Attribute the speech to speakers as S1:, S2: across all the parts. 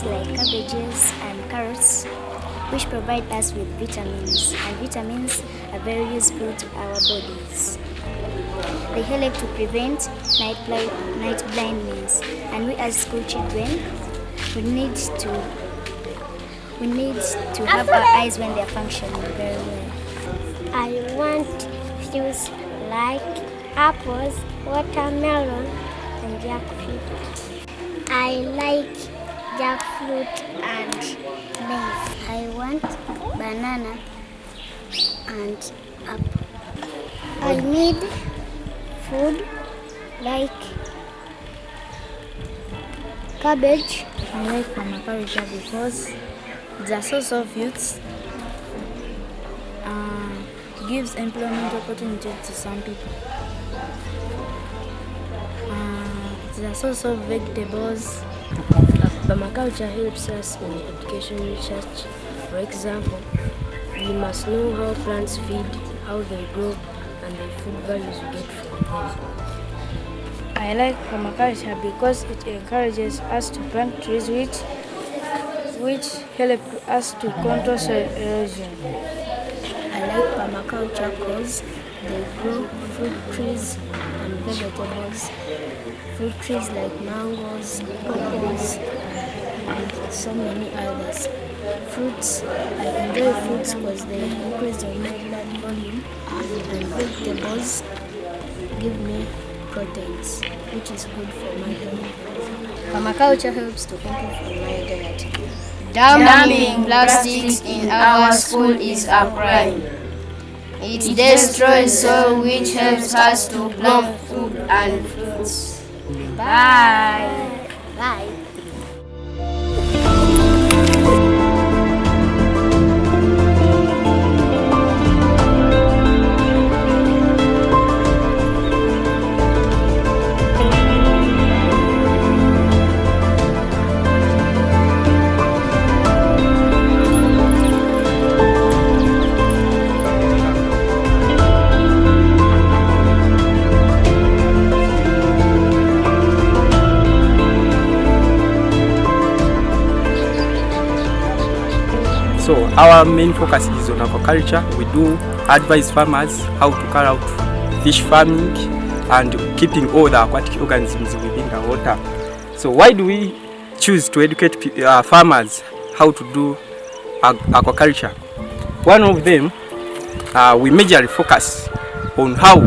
S1: Like cabbages and carrots, which provide us with vitamins, and vitamins are very useful to our bodies. They help to prevent night blindness, and we as school children, we need to have our eyes when they are functioning very well.
S2: I want fruits like apples, watermelon, and jackfruit. I like jackfruit and maize.
S1: I want banana and apple.
S2: I need food like cabbage.
S3: I like permaculture because it's a source of youth, gives employment opportunity to some people. It's a source of vegetables.
S4: Permaculture helps us in education research. For example, we must know how plants feed, how they grow, and the food values we get from them.
S3: I like permaculture because it encourages us to plant trees which help us to control soil erosion.
S1: I like permaculture because they grow fruit trees and vegetables. Fruit trees like mangoes, apples, and so many others. Fruits, I enjoy fruits because they increase my blood volume, and vegetables give me proteins, which is good for my health. Permaculture helps to improve my diet.
S5: Dumping plastics in our school is a crime. It destroys soil, which helps us to grow food and fruits. Bye.
S2: Bye.
S6: So our main focus is on aquaculture. We do advise farmers how to carry out fish farming and keeping all the aquatic organisms within the water. So why do we choose to educate farmers how to do aquaculture? One of them, we majorly focus on how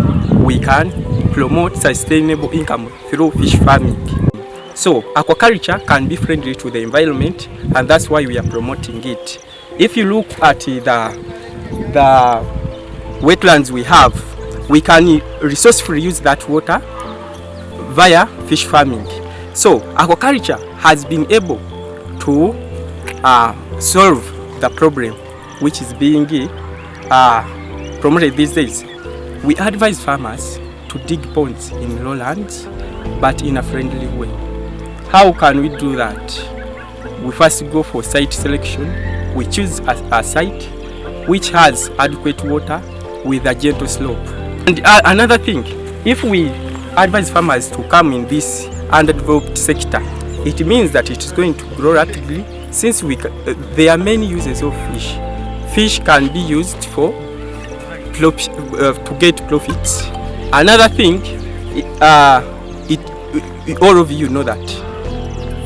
S6: we can promote sustainable income through fish farming. So aquaculture can be friendly to the environment, and that's why we are promoting it. If you look at the wetlands we have, we can resourcefully use that water via fish farming. So aquaculture has been able to solve the problem which is being promoted these days. We advise farmers to dig ponds in lowlands, but in a friendly way. How can we do that? We first go for site selection. We choose a site which has adequate water with a gentle slope. And another thing, if we advise farmers to come in this underdeveloped sector, it means that it is going to grow rapidly, since there are many uses of fish. Fish can be used for to get profits. Another thing, all of you know that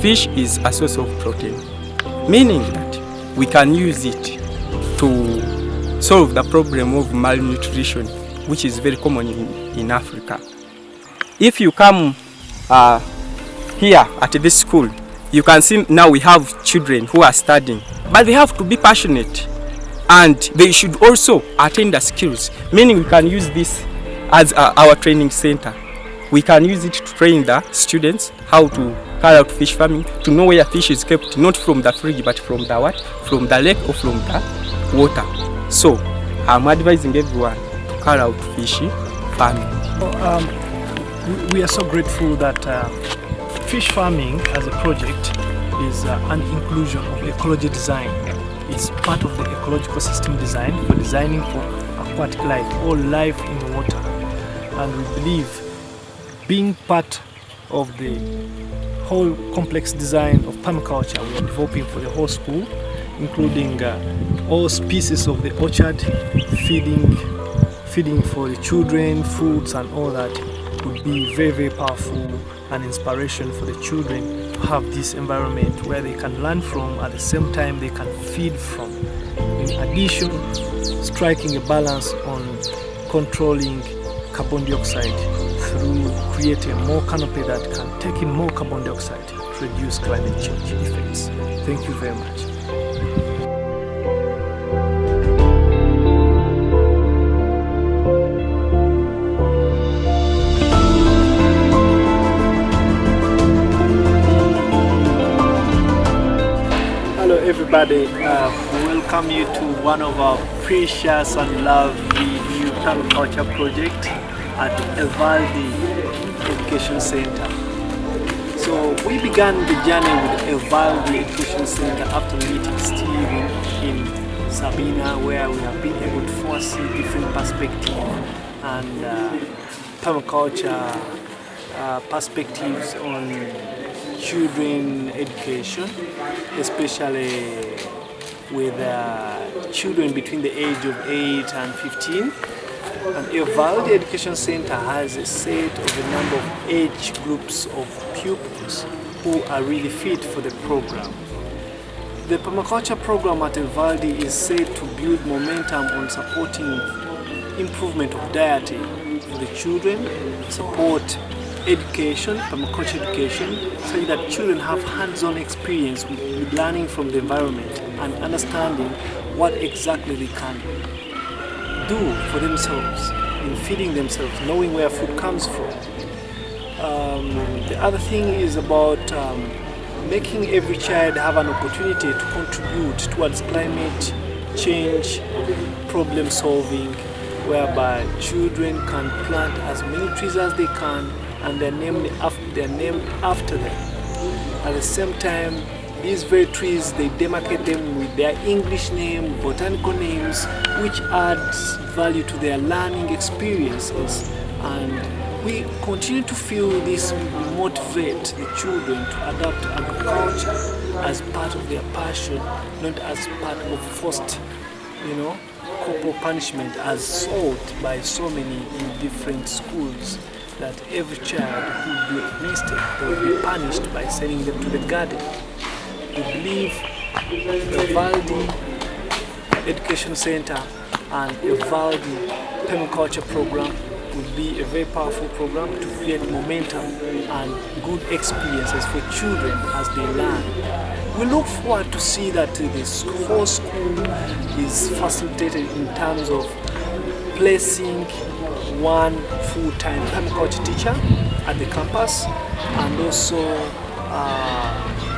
S6: fish is a source of protein, meaning that we can use it to solve the problem of malnutrition, which is very common in Africa. If you come here at this school, you can see now we have children who are studying, but they have to be passionate, and they should also attain the skills, meaning we can use this as our training center. we can use it to train the students how to carry out fish farming, to know where fish is kept, not from the fridge but from the what? From the lake or from the water. So I'm advising everyone to carry out fish farming.
S7: We are so grateful that fish farming as a project is an inclusion of ecology design. It's part of the ecological system design for designing for aquatic life, all life in water. And we believe being part of the whole complex design of permaculture we are developing for the whole school, including all species of the orchard, feeding for the children, fruits and all that, would be very, very powerful and inspiration for the children to have this environment where they can learn from, at the same time they can feed from. In addition, striking a balance on controlling carbon dioxide through creating more canopy that can take in more carbon dioxide to reduce climate change effects. Thank you very much. Hello everybody, we welcome you to one of our precious and loved BEU permaculture project at Ewladi Education Center. So we began the journey with Ewladi Education Center after meeting Steve in Sabina, where we have been able to foresee different perspectives and permaculture perspectives on children education, especially with children between the age of 8 and 15. And Ewladi Education Center has a set of a number of age groups of pupils who are really fit for the program. The permaculture program at Ewladi is said to build momentum on supporting improvement of diet for the children, support education, permaculture education, so that children have hands-on experience with learning from the environment and understanding what exactly they can do for themselves in feeding themselves, knowing where food comes from. The other thing is about making every child have an opportunity to contribute towards climate change problem solving, whereby children can plant as many trees as they can and they're named after them. At the same time, these very trees, they demarcate them with their English name, botanical names, which adds value to their learning experiences. And we continue to feel this motivate the children to adopt agriculture as part of their passion, not as part of forced, corporal punishment as sought by so many in different schools, that every child who do a mistake, they will be punished by sending them to the garden. We believe the Ewladi Education Center and the Ewladi Permaculture program will be a very powerful program to create momentum and good experiences for children as they learn. We look forward to see that the whole school is facilitated in terms of placing one full-time permaculture teacher at the campus, and also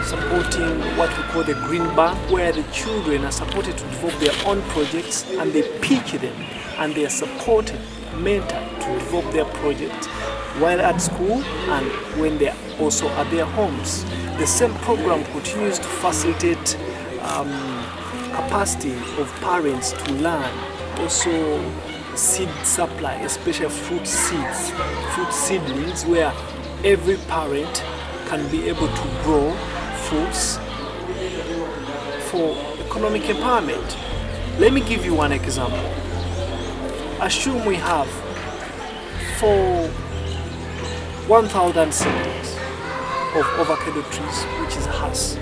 S7: supporting what we call the green bank, where the children are supported to develop their own projects and they pitch them and they are supported, mentored to develop their projects while at school and when they are also at their homes. The same program continues to facilitate capacity of parents to learn, also seed supply, especially fruit seeds, fruit seedlings, where every parent can be able to grow fruits for economic empowerment. Let me give you one example. Assume we have 1,000 seedlings of avocado trees, which is Hass,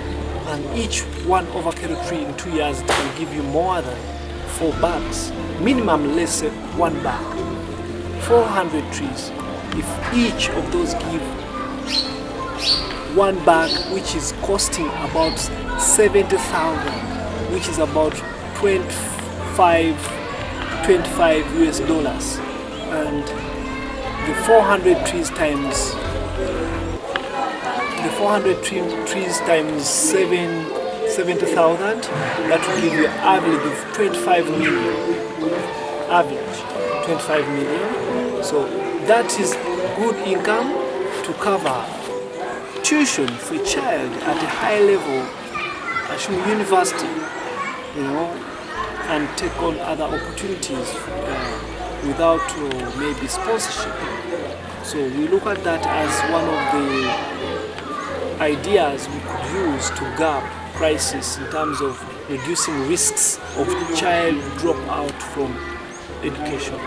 S7: and each one avocado tree in 2 years it will give you more than 4 bags, minimum let's say 1 bag. 400 trees, if each of those give 1 bag, which is costing about 70,000, which is about 25 US dollars, and the 400 trees times 70,000, that will give you an average of 25 million. Average 25 million. So that is good income to cover tuition for a child at a high level, actually university, and take on other opportunities without maybe sponsorship. So we look at that as one of the ideas we could use to gap crisis in terms of reducing risks of child dropout from education.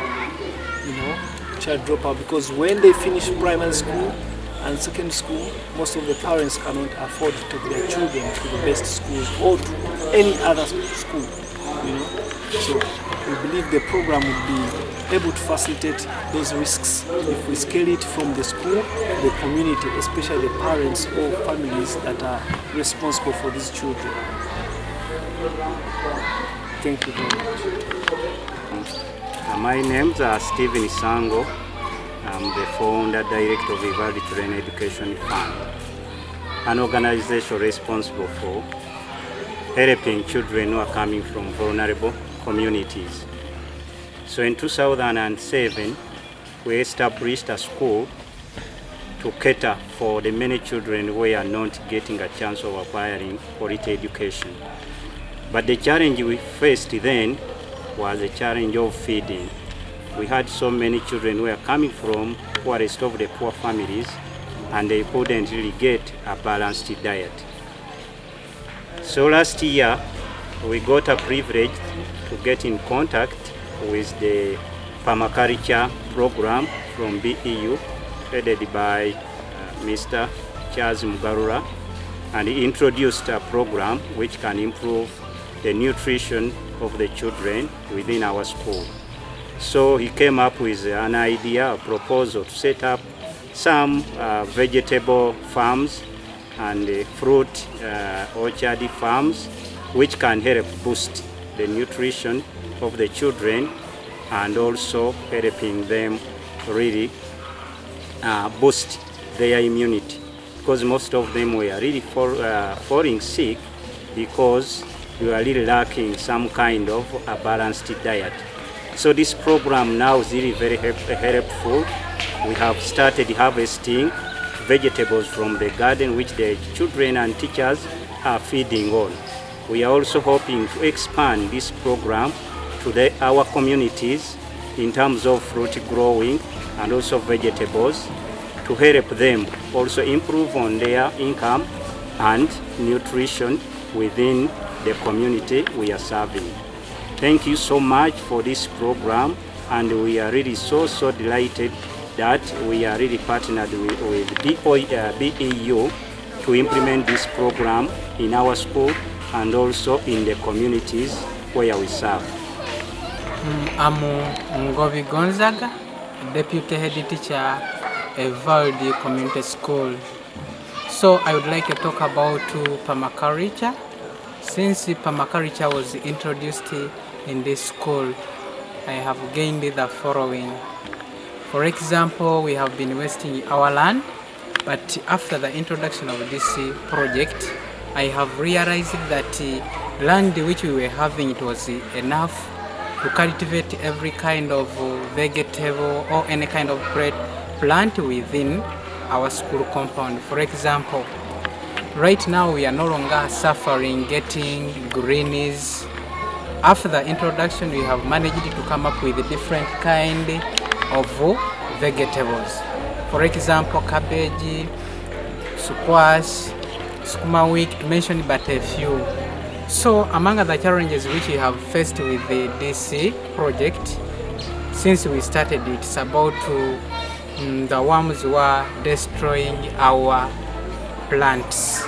S7: Child dropout, because when they finish primary school and secondary school, most of the parents cannot afford to take their children to the best schools or to any other school. So we believe the program would be able to facilitate those risks if we scale it from the school, the community, especially the parents or families that are responsible for these children. Thank you very much.
S8: My name is Stephen Sango. I'm the founder director of Ewladi Children Education Fund, an organization responsible for helping children who are coming from vulnerable communities. So in 2007, we established a school to cater for the many children who are not getting a chance of acquiring quality education. But the challenge we faced then was the challenge of feeding. We had so many children who were coming from poorest of the poor families, and they couldn't really get a balanced diet. So last year, we got a privilege to get in contact with the Permaculture program from BEU, headed by Mr. Charles Mugarura, and he introduced a program which can improve the nutrition of the children within our school. So he came up with an idea, a proposal to set up some vegetable farms and fruit orchard farms, which can help boost the nutrition of the children and also helping them really boost their immunity, because most of them were really falling sick because we were really lacking some kind of a balanced diet. So this program now is really very helpful. We have started harvesting vegetables from the garden, which the children and teachers are feeding on. We are also hoping to expand this program to our communities in terms of fruit growing and also vegetables, to help them also improve on their income and nutrition within the community we are serving. Thank you so much for this program, and we are really so delighted that we are really partnered with BEU to implement this program in our school and also in the communities where we serve.
S9: I'm Ngovi Gonzaga, Deputy Head Teacher at Ewladi Community School. So I would like to talk about permaculture. Since permaculture was introduced in this school, I have gained the following. For example, we have been wasting our land, but after the introduction of this project, I have realized that land which we were having, it was enough to cultivate every kind of vegetable or any kind of plant within our school compound. For example, right now we are no longer suffering getting greenies. After the introduction, we have managed to come up with different kind of vegetables. For example, cabbage, squash, sukuma wiki, to mention but a few. So among the challenges which we have faced with this project, since we started it, it's about the worms were destroying our plants.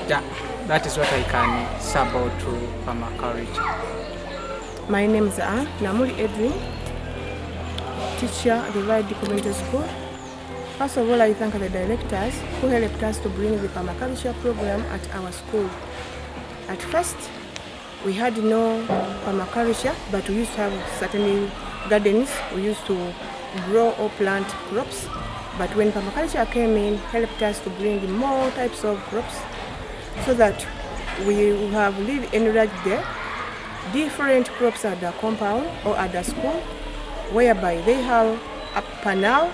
S9: Yeah, that is what I can say about permaculture.
S10: My name is Namuri Edwin, teacher at the Ewladi Community School. First of all, I thank the directors who helped us to bring the permaculture program at our school. At first, we had no permaculture, but we used to have certainly gardens, we used to grow or plant crops. But when permaculture came in, helped us to bring more types of crops so that we have really enlarged the different crops at the compound or at the school, whereby they have, up to now,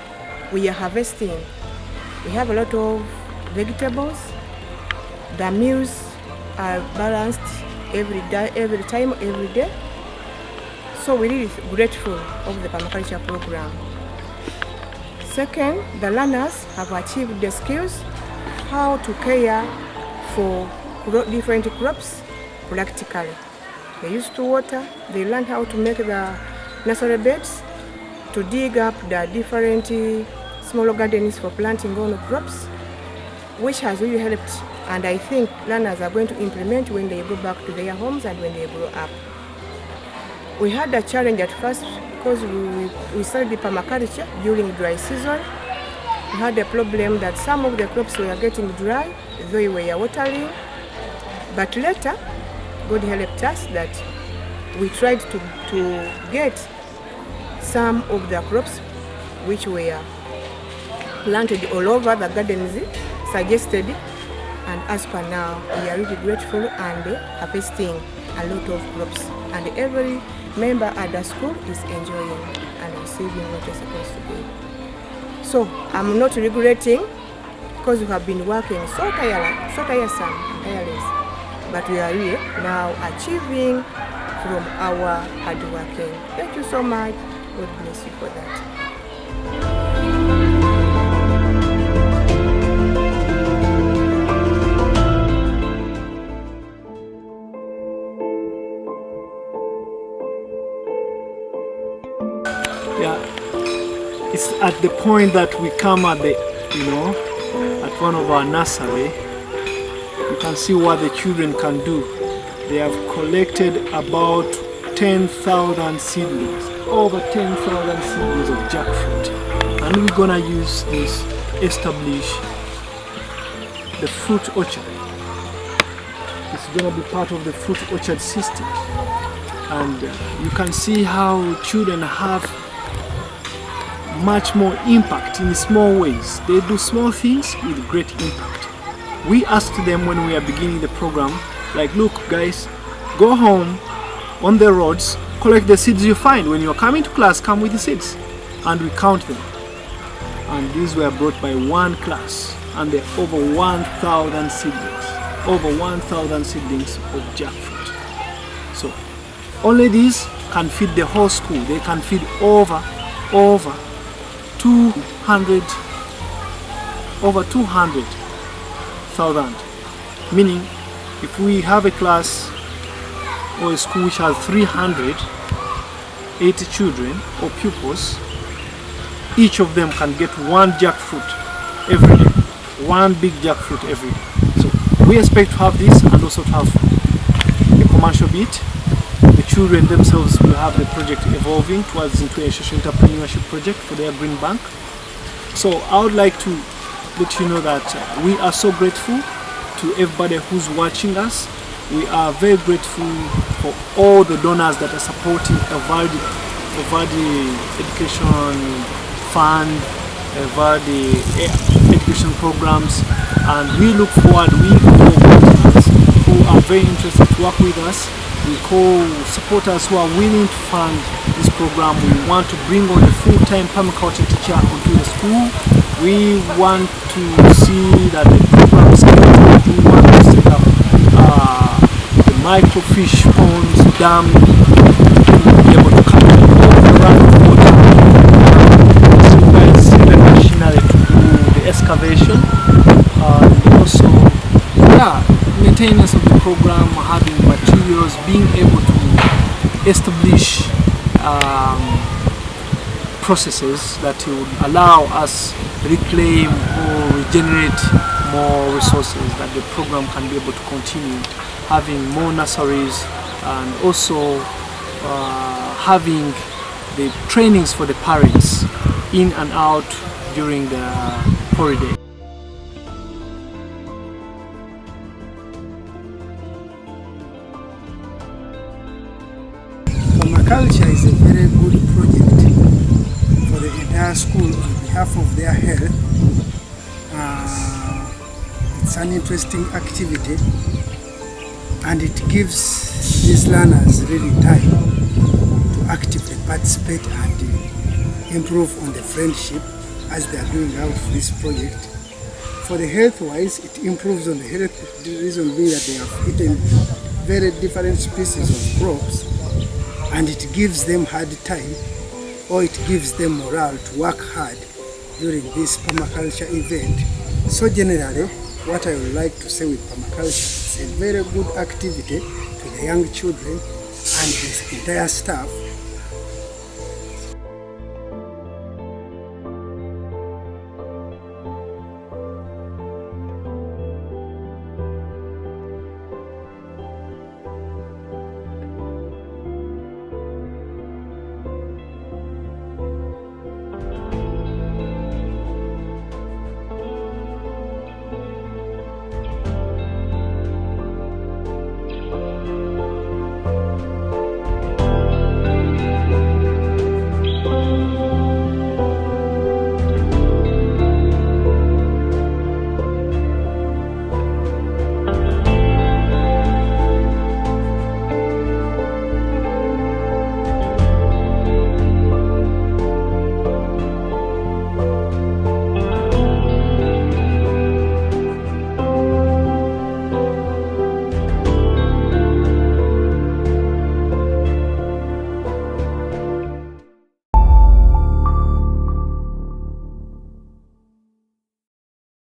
S10: we are harvesting. We have a lot of vegetables. The meals are balanced every day, every day. So we're really grateful of the permaculture program. Second, the learners have achieved the skills how to care for different crops practically. They used to water, they learned how to make the nursery beds, to dig up the different small gardens for planting on crops, which has really helped, and I think learners are going to implement when they go back to their homes and when they grow up. We had a challenge at first because we started the permaculture during dry season. We had a problem that some of the crops were getting dry, though we were watering. But later, God helped us that we tried to get some of the crops which were planted all over the gardens suggested, and as per now, we are really grateful and harvesting a lot of crops, and every member at the school is enjoying and receiving what they're supposed to be. So I'm not regretting, because we have been working so tiresome, but we are really now achieving from our hard working. Thank you so much. God bless you for that.
S7: Yeah, it's at the point that we come at the, at one of our nursery, you can see what the children can do. They have collected about 10,000 seedlings, over 10,000 seedlings of jackfruit, and we're gonna use this to establish the fruit orchard. It's gonna be part of the fruit orchard system, and you can see how children have much more impact in small ways. They do small things with great impact. We asked them when we are beginning the program, like, look guys, go home on the roads, collect the seeds you find. When you're coming to class, come with the seeds. And we count them. And these were brought by one class, and there are over 1,000 seedlings. Over 1,000 seedlings of jackfruit. So only these can feed the whole school. They can feed over 200,000. Meaning, if we have a class or a school which has 380 children or pupils, each of them can get one jackfruit every day, one big jackfruit every day. So we expect to have this, and also to have a commercial bit. The children themselves will have the project evolving towards into a social entrepreneurship project for their green bank. So I would like to let you know that we are so grateful to everybody who's watching us. We are very grateful for all the donors that are supporting Ewladi Education Fund, Ewladi education programs, and we look forward, we call partners who are very interested to work with us. We call supporters who are willing to fund this program. We want to bring on a full-time permaculture teacher onto the school. We want to see that the program scales up. We want to set up the microfish ponds, dam, to be able to capture all the water. So you guys see the machinery to do the excavation, and also maintenance of the program, having materials, being able to establish processes that would allow us reclaim or regenerate more resources, that the program can be able to continue, having more nurseries, and also having the trainings for the parents in and out during the holiday.
S11: Permaculture is a very good project their school on behalf of their health. It's an interesting activity, and it gives these learners really time to actively participate and improve on the friendship as they are doing out this project. For the health-wise, it improves on the health, the reason being that they have eaten very different species of crops, and it gives them hard time, or it gives them morale to work hard during this permaculture event. So generally, what I would like to say with permaculture, it's a very good activity to the young children and the entire staff